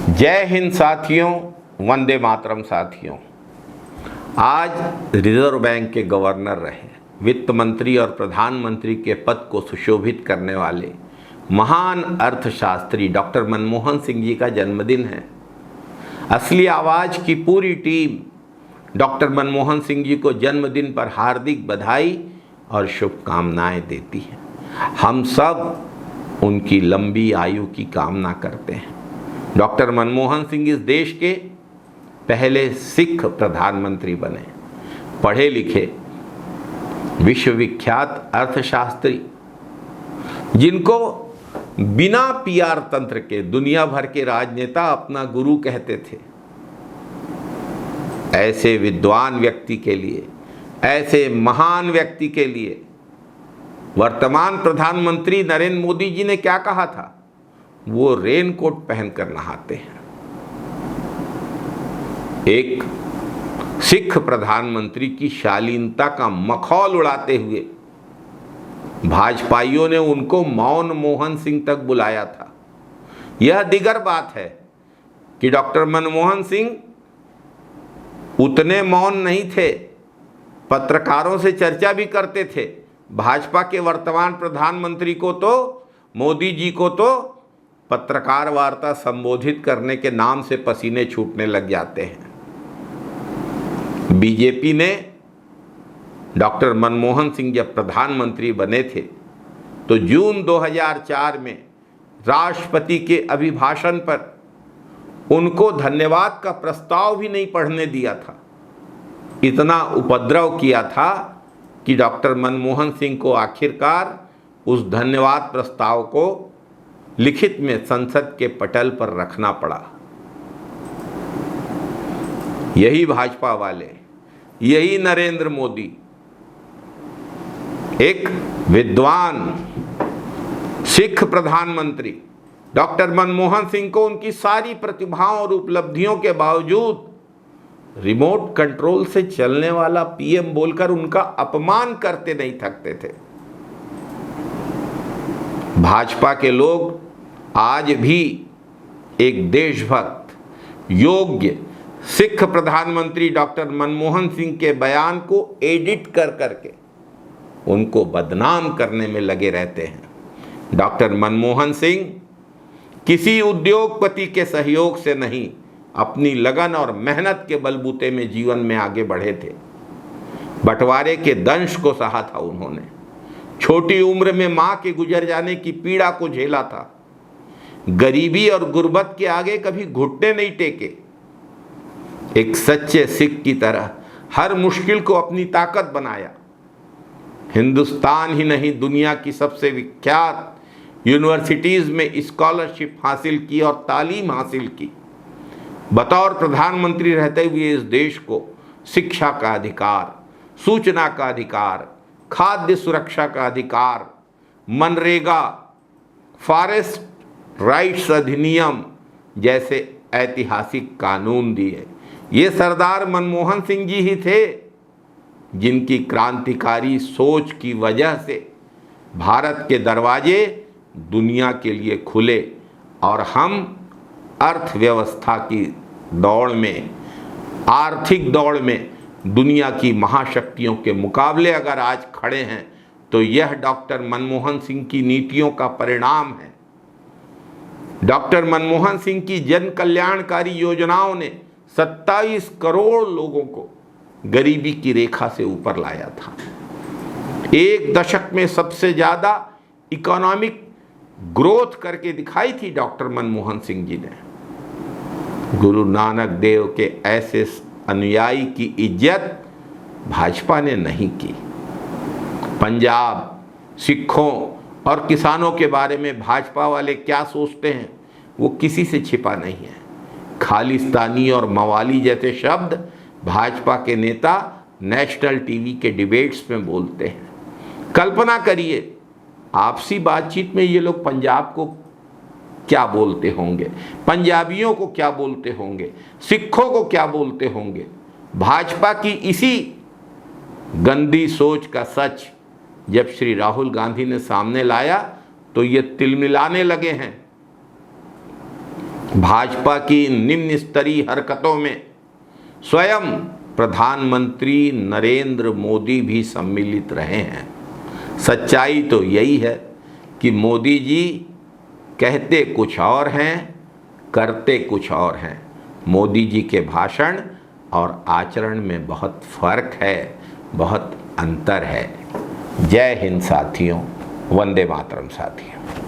जय हिंद साथियों, वंदे मातरम साथियों। आज रिजर्व बैंक के गवर्नर रहे, वित्त मंत्री और प्रधानमंत्री के पद को सुशोभित करने वाले महान अर्थशास्त्री डॉक्टर मनमोहन सिंह जी का जन्मदिन है। असली आवाज की पूरी टीम डॉक्टर मनमोहन सिंह जी को जन्मदिन पर हार्दिक बधाई और शुभकामनाएं देती है। हम सब उनकी लंबी आयु की कामना करते हैं। डॉक्टर मनमोहन सिंह इस देश के पहले सिख प्रधानमंत्री बने, पढ़े लिखे विश्वविख्यात अर्थशास्त्री, जिनको बिना पीआर तंत्र के दुनिया भर के राजनेता अपना गुरु कहते थे। ऐसे विद्वान व्यक्ति के लिए, ऐसे महान व्यक्ति के लिए वर्तमान प्रधानमंत्री नरेंद्र मोदी जी ने क्या कहा था? वो रेनकोट पहनकर नहाते हैं। एक सिख प्रधानमंत्री की शालीनता का मखौल उड़ाते हुए भाजपाइयों ने उनको मौन मोहन सिंह तक बुलाया था। यह दिगर बात है कि डॉक्टर मनमोहन सिंह उतने मौन नहीं थे, पत्रकारों से चर्चा भी करते थे। भाजपा के वर्तमान प्रधानमंत्री को तो, मोदी जी को तो पत्रकार वार्ता संबोधित करने के नाम से पसीने छूटने लग जाते हैं। बीजेपी ने डॉक्टर मनमोहन सिंह जब प्रधानमंत्री बने थे तो जून 2004 में राष्ट्रपति के अभिभाषण पर उनको धन्यवाद का प्रस्ताव भी नहीं पढ़ने दिया था। इतना उपद्रव किया था कि डॉक्टर मनमोहन सिंह को आखिरकार उस धन्यवाद प्रस्ताव को लिखित में संसद के पटल पर रखना पड़ा। यही भाजपा वाले, यही नरेंद्र मोदी एक विद्वान सिख प्रधानमंत्री डॉक्टर मनमोहन सिंह को उनकी सारी प्रतिभाओं और उपलब्धियों के बावजूद रिमोट कंट्रोल से चलने वाला पीएम बोलकर उनका अपमान करते नहीं थकते थे। भाजपा के लोग आज भी एक देशभक्त, योग्य सिख प्रधानमंत्री डॉक्टर मनमोहन सिंह के बयान को एडिट कर करके उनको बदनाम करने में लगे रहते हैं। डॉक्टर मनमोहन सिंह किसी उद्योगपति के सहयोग से नहीं, अपनी लगन और मेहनत के बलबूते में जीवन में आगे बढ़े थे। बंटवारे के दंश को सहा था उन्होंने, छोटी उम्र में मां के गुजर जाने की पीड़ा को झेला था, गरीबी और गुर्बत के आगे कभी घुटने नहीं टेके। एक सच्चे सिख की तरह हर मुश्किल को अपनी ताकत बनाया। हिंदुस्तान ही नहीं, दुनिया की सबसे विख्यात यूनिवर्सिटीज में स्कॉलरशिप हासिल की और तालीम हासिल की। बतौर प्रधानमंत्री रहते हुए इस देश को शिक्षा का अधिकार, सूचना का अधिकार, खाद्य सुरक्षा का अधिकार, मनरेगा, फॉरेस्ट राइट्स अधिनियम जैसे ऐतिहासिक कानून दिए। ये सरदार मनमोहन सिंह जी ही थे जिनकी क्रांतिकारी सोच की वजह से भारत के दरवाजे दुनिया के लिए खुले और हम अर्थव्यवस्था की दौड़ में, आर्थिक दौड़ में दुनिया की महाशक्तियों के मुकाबले अगर आज खड़े हैं तो यह डॉक्टर मनमोहन सिंह की नीतियों का परिणाम है। डॉक्टर मनमोहन सिंह की जन कल्याणकारी योजनाओं ने 27 करोड़ लोगों को गरीबी की रेखा से ऊपर लाया था। एक दशक में सबसे ज्यादा इकोनॉमिक ग्रोथ करके दिखाई थी डॉक्टर मनमोहन सिंह जी ने। गुरु नानक देव के ऐसे अनुयायी की इज्जत भाजपा ने नहीं की। पंजाब, सिखों और किसानों के बारे में भाजपा वाले क्या सोचते हैं वो किसी से छिपा नहीं है। खालिस्तानी और मवाली जैसे शब्द भाजपा के नेता नेशनल टीवी के डिबेट्स में बोलते हैं। कल्पना करिए आपसी बातचीत में ये लोग पंजाब को क्या बोलते होंगे, पंजाबियों को क्या बोलते होंगे, सिखों को क्या बोलते होंगे। भाजपा की इसी गंदी सोच का सच जब श्री राहुल गांधी ने सामने लाया तो ये तिलमिलाने लगे हैं। भाजपा की निम्न स्तरीय हरकतों में स्वयं प्रधानमंत्री नरेंद्र मोदी भी सम्मिलित रहे हैं। सच्चाई तो यही है कि मोदी जी कहते कुछ और हैं, करते कुछ और हैं। मोदी जी के भाषण और आचरण में बहुत फर्क है, बहुत अंतर है। जय हिंद साथियों, वंदे मातरम साथियों।